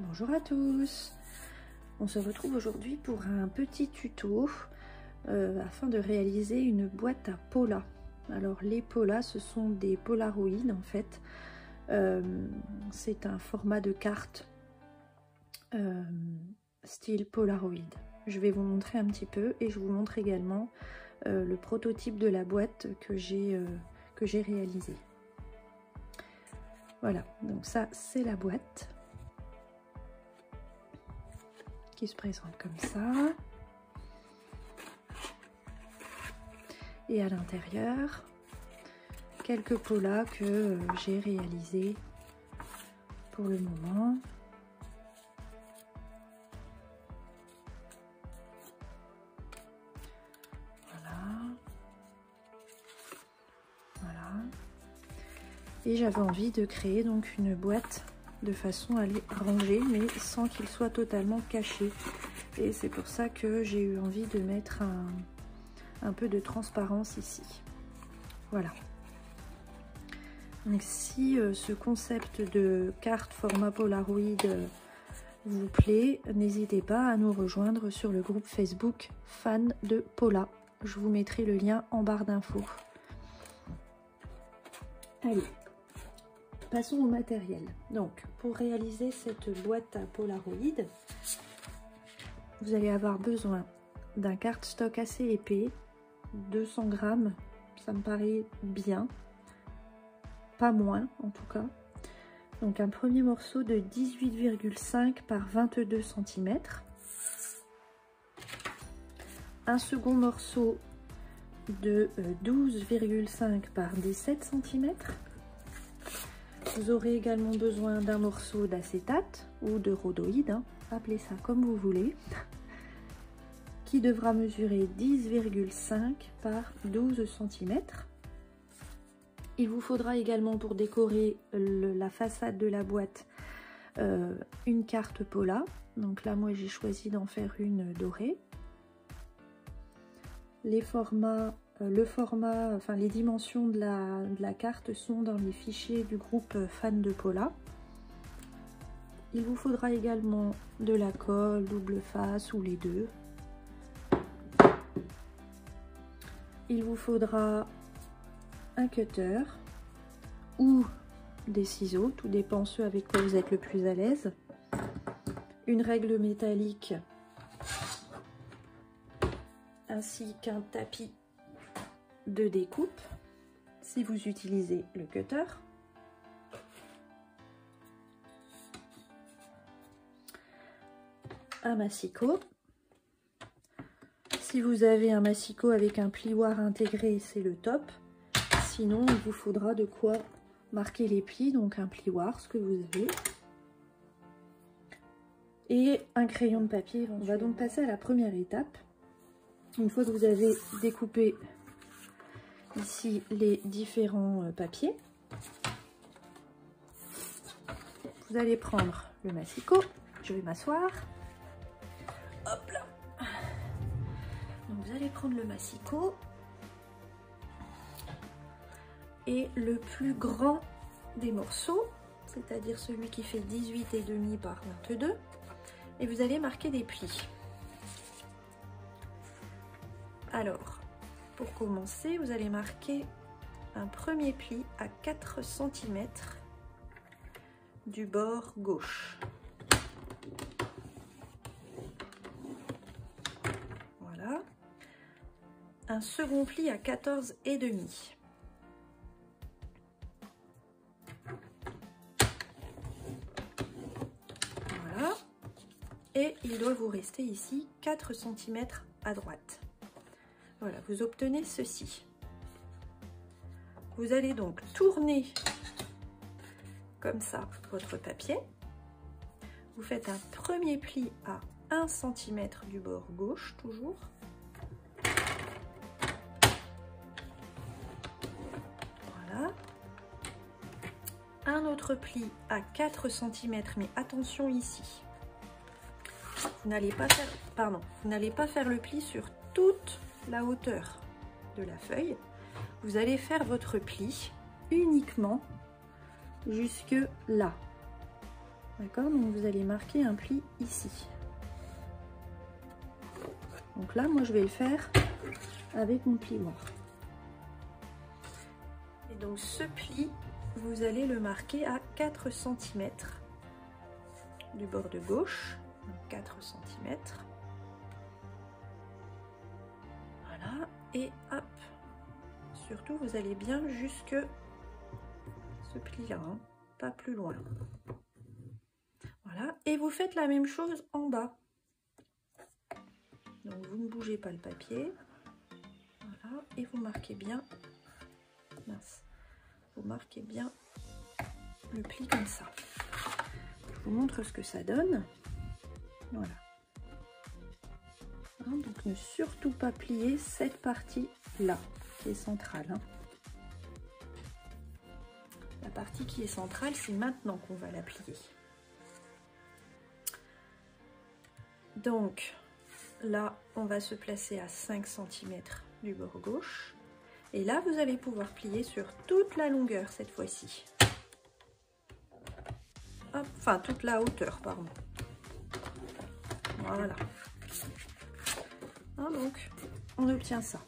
Bonjour à tous, on se retrouve aujourd'hui pour un petit tuto afin de réaliser une boîte à Pola. Alors les Pola, ce sont des Polaroid en fait, c'est un format de carte style Polaroid. Je vais vous montrer un petit peu et je vous montre également le prototype de la boîte que j'ai réalisé. Voilà, donc ça c'est la boîte qui se présente comme ça. Et à l'intérieur, quelques Pola que j'ai réalisés pour le moment. Voilà. Et j'avais envie de créer donc une boîte de façon à les ranger, mais sans qu'ils soient totalement cachés. Et c'est pour ça que j'ai eu envie de mettre un peu de transparence ici. Voilà. Donc si ce concept de carte format Polaroid vous plaît, n'hésitez pas à nous rejoindre sur le groupe Facebook fans de Pola. Je vous mettrai le lien en barre d'infos. Allez, passons au matériel. Donc, pour réaliser cette boîte à Polaroid, vous allez avoir besoin d'un cardstock assez épais, 200 grammes, ça me paraît bien, pas moins en tout cas. Donc un premier morceau de 18,5 par 22 cm, un second morceau de 12,5 par 17 cm. Vous aurez également besoin d'un morceau d'acétate ou de rhodoïde, hein, appelez ça comme vous voulez, qui devra mesurer 10,5 par 12 cm. Il vous faudra également pour décorer la façade de la boîte une carte Pola. Donc là moi j'ai choisi d'en faire une dorée. Les formats, les dimensions de la carte sont dans les fichiers du groupe fans de Pola. Il vous faudra également de la colle, double face ou les deux. Il vous faudra un cutter ou des ciseaux, tout dépend ceux avec quoi vous êtes le plus à l'aise. Une règle métallique ainsi qu'un tapis de découpe si vous utilisez le cutter. Un massicot. Si vous avez un massicot avec un plioir intégré, c'est le top. Sinon, il vous faudra de quoi marquer les plis, donc un plioir, ce que vous avez. Et un crayon de papier. On va donc passer à la première étape. Une fois que vous avez découpé ici les différents papiers, vous allez prendre le massicot. Je vais m'asseoir. Hop là. Donc vous allez prendre le massicot et le plus grand des morceaux, c'est-à-dire celui qui fait 18,5 par 22, et vous allez marquer des plis. Alors, pour commencer, vous allez marquer un premier pli à 4 cm du bord gauche. Voilà. Un second pli à 14,5. Voilà. Et il doit vous rester ici 4 cm à droite. Voilà, vous obtenez ceci. Vous allez donc tourner comme ça votre papier. Vous faites un premier pli à 1 cm du bord gauche, toujours. Voilà. Un autre pli à 4 cm, mais attention ici. Vous n'allez pas faire le pli sur toute la hauteur de la feuille. Vous allez faire votre pli uniquement jusque là. D'accord, donc vous allez marquer un pli ici. Donc là, moi je vais le faire avec mon plioir. Et donc ce pli, vous allez le marquer à 4 cm du bord de gauche. Donc 4 cm. Voilà, et hop. Surtout, vous allez bien jusque ce pli-là, hein, pas plus loin. Voilà, et vous faites la même chose en bas. Donc vous ne bougez pas le papier. Voilà, et vous marquez bien. Mince. Vous marquez bien le pli comme ça. Je vous montre ce que ça donne. Voilà. Hein, donc ne surtout pas plier cette partie-là, qui est centrale. Hein. La partie qui est centrale, c'est maintenant qu'on va la plier. Donc là, on va se placer à 5 cm du bord gauche. Et là, vous allez pouvoir plier sur toute la longueur cette fois-ci. Enfin, toute la hauteur, pardon. Voilà. Hein, donc, on obtient ça.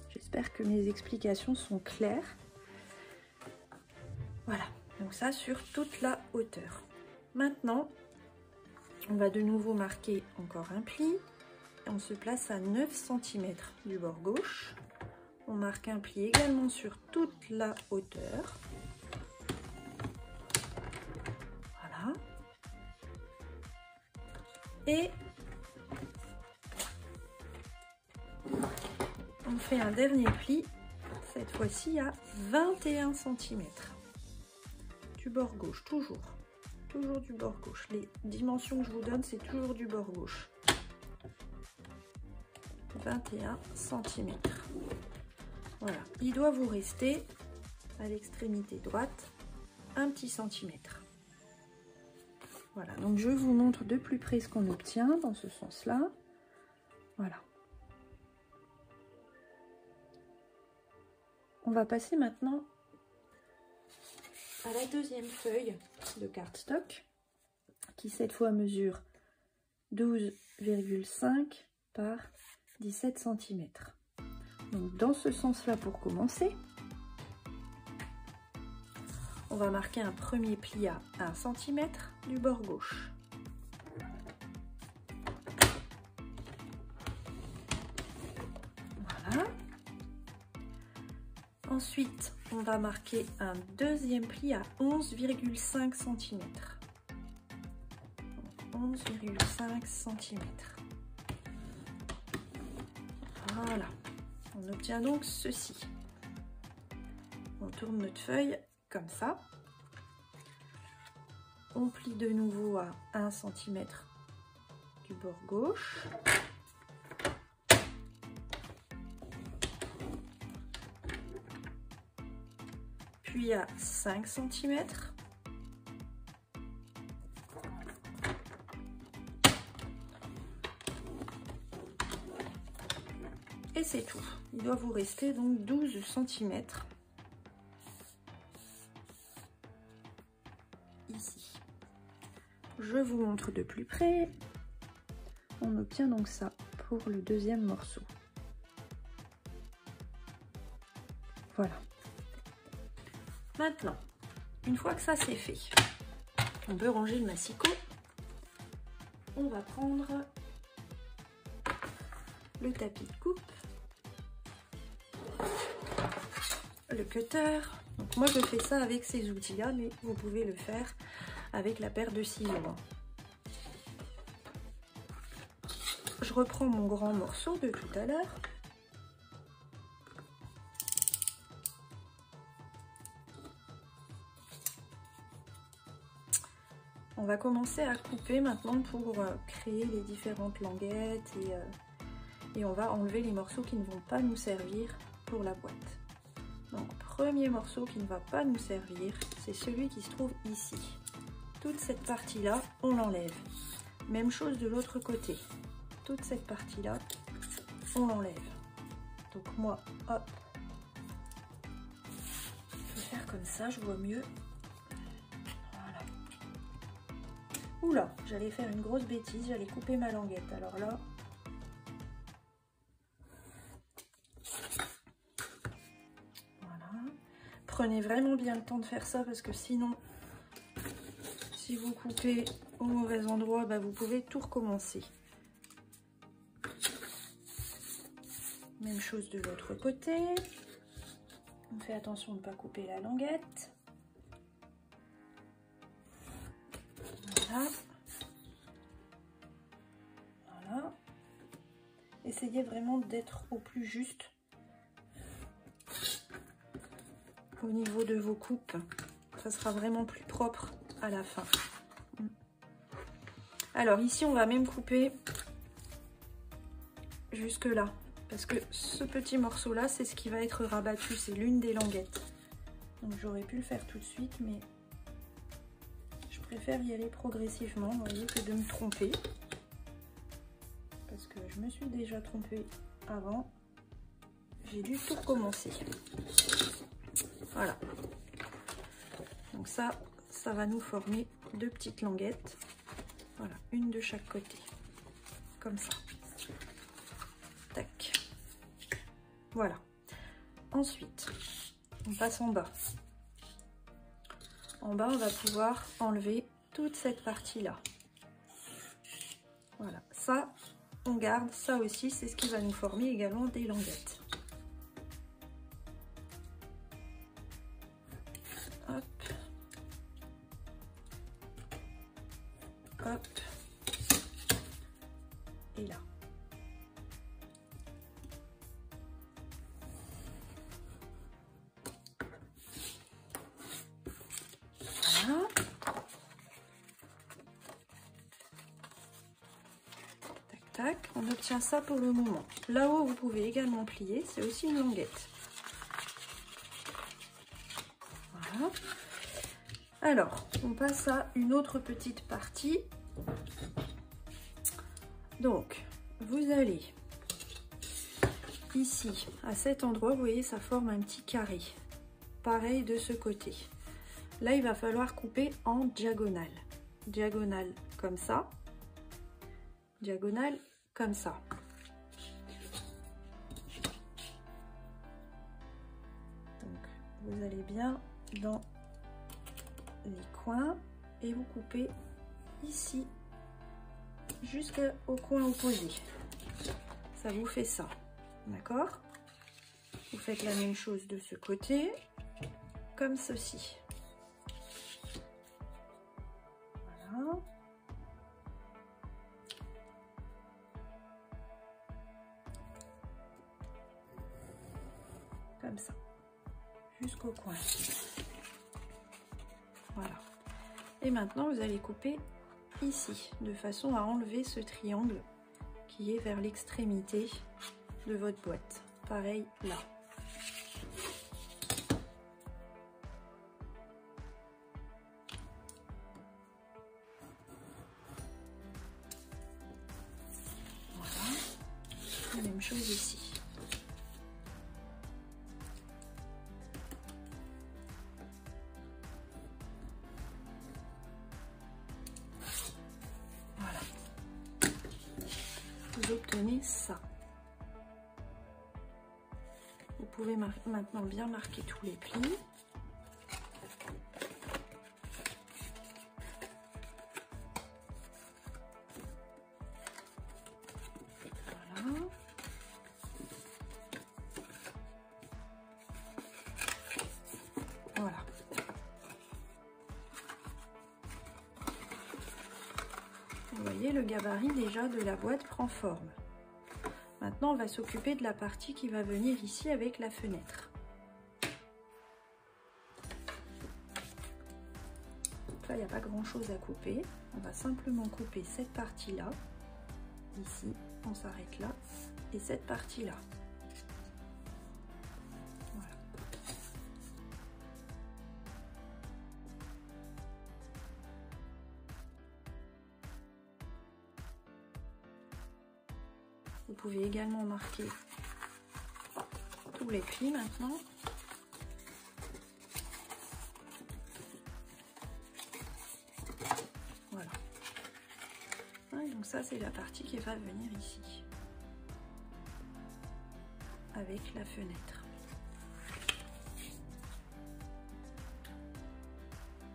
J'espère que mes explications sont claires. Voilà. Donc ça sur toute la hauteur. Maintenant, on va de nouveau marquer encore un pli. On se place à 9 cm du bord gauche. On marque un pli également sur toute la hauteur. Voilà. Et on fait un dernier pli, cette fois-ci à 21 cm. Du bord gauche, toujours du bord gauche. Les dimensions que je vous donne, c'est toujours du bord gauche. 21 cm. Voilà, il doit vous rester à l'extrémité droite un petit centimètre. Voilà, donc je vous montre de plus près ce qu'on obtient dans ce sens-là. Voilà. On va passer maintenant à la deuxième feuille de cardstock qui cette fois mesure 12,5 par 17 cm. Donc dans ce sens-là, pour commencer, on va marquer un premier pli à 1 cm du bord gauche. Voilà. Ensuite, on va marquer un deuxième pli à 11,5 cm. 11,5 cm. Voilà. On obtient donc ceci. On tourne notre feuille comme ça. On plie de nouveau à 1 cm du bord gauche. Puis à 5 cm. Et c'est tout. Il doit vous rester donc 12 cm ici. Je vous montre de plus près. On obtient donc ça pour le deuxième morceau. Voilà. Maintenant, une fois que ça c'est fait, on peut ranger le massicot. On va prendre le tapis de coupe, le cutter. Donc moi je fais ça avec ces outils là, mais vous pouvez le faire avec la paire de ciseaux. Je reprends mon grand morceau de tout à l'heure. On va commencer à couper maintenant pour créer les différentes languettes et on va enlever les morceaux qui ne vont pas nous servir pour la boîte. Donc premier morceau qui ne va pas nous servir, c'est celui qui se trouve ici. Toute cette partie-là, on l'enlève. Même chose de l'autre côté. Toute cette partie-là, on l'enlève. Donc moi, hop, faire comme ça, je vois mieux. Voilà. Oula, j'allais faire une grosse bêtise, j'allais couper ma languette. Alors là... Voilà. Prenez vraiment bien le temps de faire ça parce que sinon, si vous coupez au mauvais endroit, bah, vous pouvez tout recommencer. Même chose de l'autre côté. On fait attention de ne pas couper la languette. Voilà. Voilà. Essayez vraiment d'être au plus juste au niveau de vos coupes. Ça sera vraiment plus propre à la fin. Alors ici, on va même couper jusque là. Parce que ce petit morceau là, c'est ce qui va être rabattu, c'est l'une des languettes. Donc j'aurais pu le faire tout de suite, mais je préfère y aller progressivement, vous voyez, que de me tromper. Parce que je me suis déjà trompée avant. J'ai dû tout recommencer. Voilà. Donc ça va nous former deux petites languettes. Voilà, une de chaque côté. Comme ça. Tac. Voilà. Ensuite, on passe en bas. En bas, on va pouvoir enlever toute cette partie-là. Voilà. Ça, on garde. Ça aussi, c'est ce qui va nous former également des languettes. Hop. Hop. Et là. Voilà. Tac, tac. On obtient ça pour le moment. Là-haut, vous pouvez également plier. C'est aussi une languette. Voilà. Alors, on passe à une autre petite partie. Donc, vous allez ici, à cet endroit, vous voyez, ça forme un petit carré. Pareil de ce côté. Là, il va falloir couper en diagonale. Diagonale comme ça. Diagonale comme ça. Donc, vous allez bien dans les coins et vous coupez ici jusqu'au coin opposé. Ça vous fait ça, d'accord? Vous faites la même chose de ce côté, comme ceci. Voilà. Comme ça, jusqu'au coin. Voilà. Et maintenant, vous allez couper ici, de façon à enlever ce triangle qui est vers l'extrémité de votre boîte. Pareil là. Voilà. La même chose ici. Vous obtenez ça. Vous pouvez maintenant bien marquer tous les plis. Voilà. Voilà. Vous voyez, le gabarit déjà de la boîte prend forme. Maintenant, on va s'occuper de la partie qui va venir ici avec la fenêtre. Donc là, il n'y a pas grand chose à couper. On va simplement couper cette partie-là. Ici, on s'arrête là. Et cette partie-là. Voilà. Vous pouvez également marquer tous les plis maintenant. ça, c'est la partie qui va venir ici, avec la fenêtre.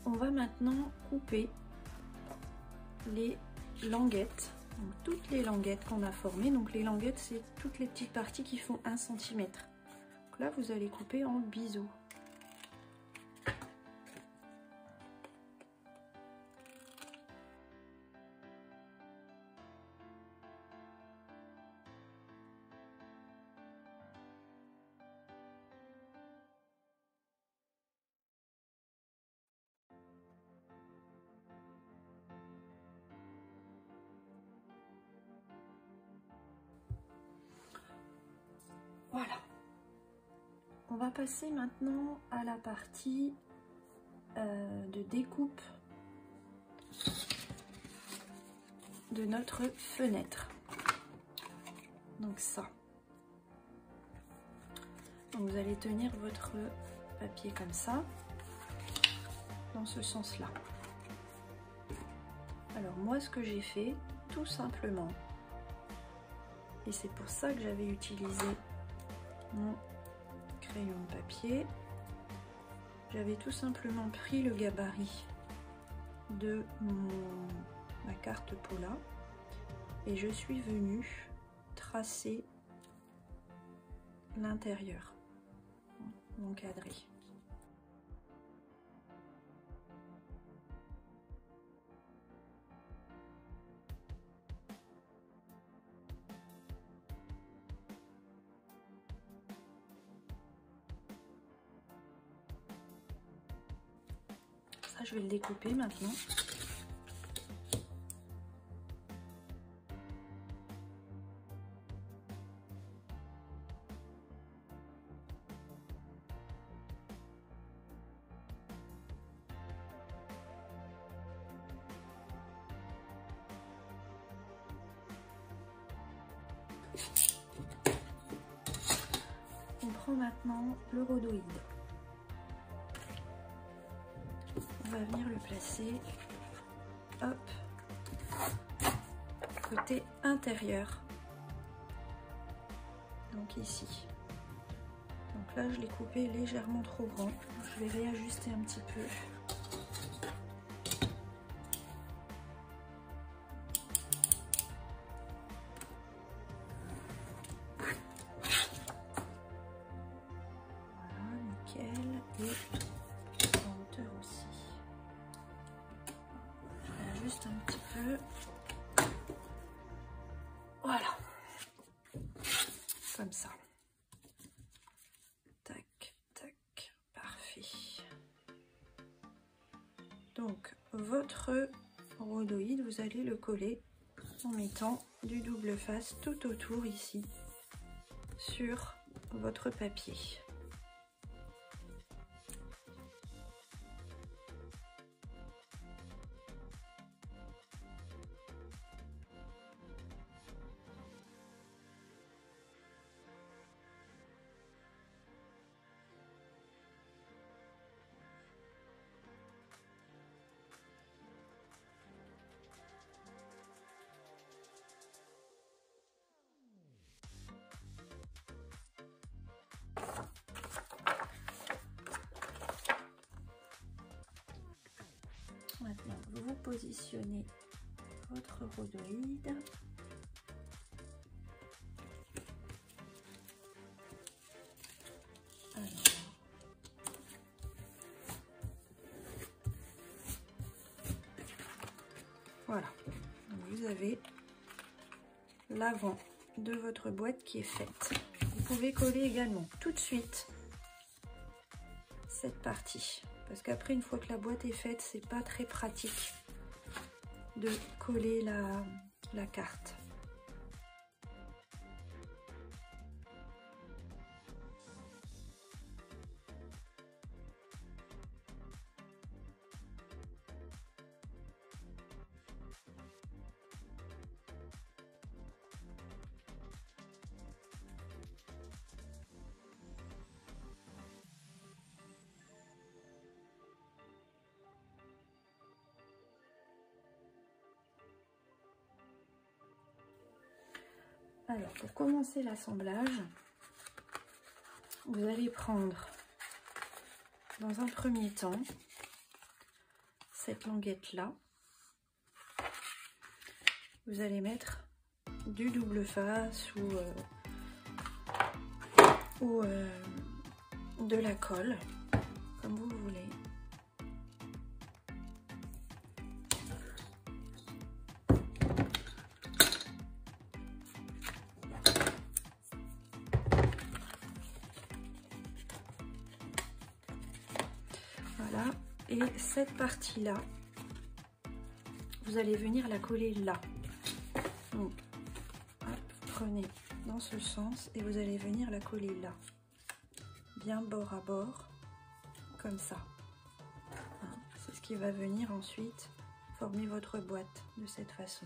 On va maintenant couper les languettes, donc toutes les languettes qu'on a formées. Donc les languettes, c'est toutes les petites parties qui font 1 cm. Donc là, vous allez couper en biseau. Voilà. On va passer maintenant à la partie de découpe de notre fenêtre. Donc ça. Donc vous allez tenir votre papier comme ça, dans ce sens-là. Alors moi, ce que j'ai fait, tout simplement, et c'est pour ça que j'avais utilisé mon crayon de papier, j'avais tout simplement pris le gabarit de ma carte Pola et je suis venue tracer l'intérieur, l'encadrer. Ça, je vais le découper maintenant. On prend maintenant le rhodoïde. On va venir le placer, hop, côté intérieur, donc ici. Donc là, je l'ai coupé légèrement trop grand. Je vais réajuster un petit peu. Voilà, nickel. Et en hauteur aussi. Je réajuste un petit peu. Voilà. Comme ça. Tac, tac. Parfait. Donc, votre rhodoïde, vous allez le coller en mettant du double face tout autour ici sur votre papier. Maintenant, vous positionnez votre rhodoïde. Alors, voilà, donc vous avez l'avant de votre boîte qui est faite. Vous pouvez coller également tout de suite cette partie. Parce qu'après, une fois que la boîte est faite, c'est pas très pratique de coller la carte. Alors, pour commencer l'assemblage, vous allez prendre dans un premier temps cette languette là. Vous allez mettre du double face ou de la colle, comme vous voulez. Voilà, et cette partie-là, vous allez venir la coller là. Donc, hop, prenez dans ce sens et vous allez venir la coller là. Bien bord à bord, comme ça. C'est ce qui va venir ensuite former votre boîte de cette façon.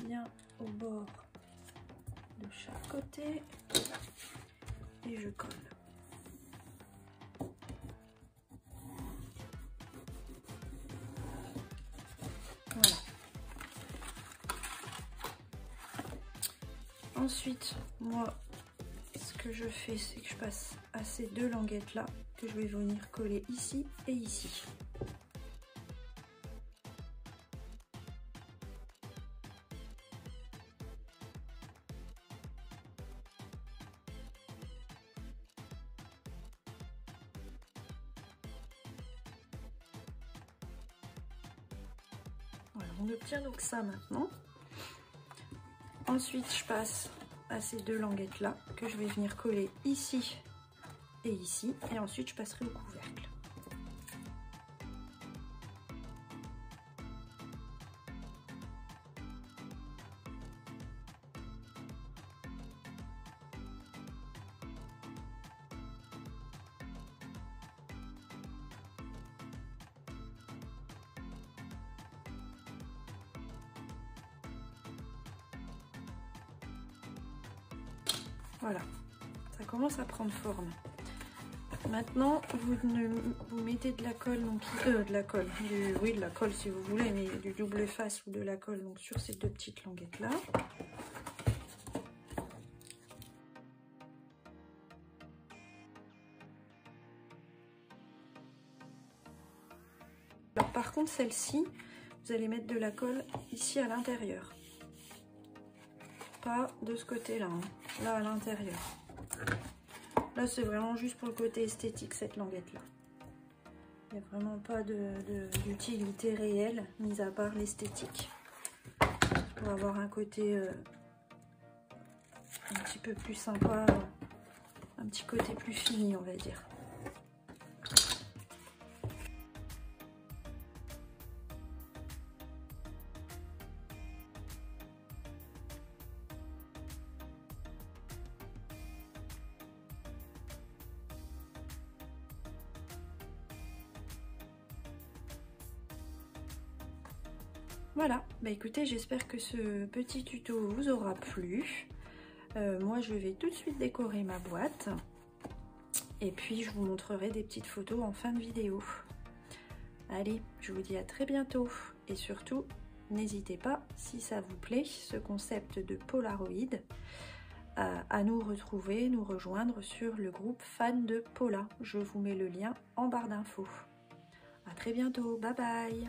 Bien au bord de chaque côté et je colle. Voilà. Ensuite, moi, ce que je fais, c'est que je passe à ces deux languettes là que je vais venir coller ici et ici. Voilà, on obtient donc ça maintenant. Ensuite, je passe à ces deux languettes là que je vais venir coller ici et ici. Et ensuite, je passerai au couvercle. Voilà, ça commence à prendre forme. Maintenant, vous mettez de la colle, donc de la colle si vous voulez, mais du double face ou de la colle donc sur ces deux petites languettes là. Alors par contre, celle-ci, vous allez mettre de la colle ici à l'intérieur. Pas de ce côté-là, hein. Là à l'intérieur. Là, c'est vraiment juste pour le côté esthétique, cette languette-là. Il n'y a vraiment pas d'utilité réelle, mis à part l'esthétique. Pour avoir un côté un petit peu plus sympa, un petit côté plus fini, on va dire. Voilà, bah écoutez, j'espère que ce petit tuto vous aura plu. Moi, je vais tout de suite décorer ma boîte. Et puis, je vous montrerai des petites photos en fin de vidéo. Allez, je vous dis à très bientôt. Et surtout, n'hésitez pas, si ça vous plaît, ce concept de Polaroid, à nous retrouver, nous rejoindre sur le groupe Fans de Pola. Je vous mets le lien en barre d'infos. À très bientôt, bye bye!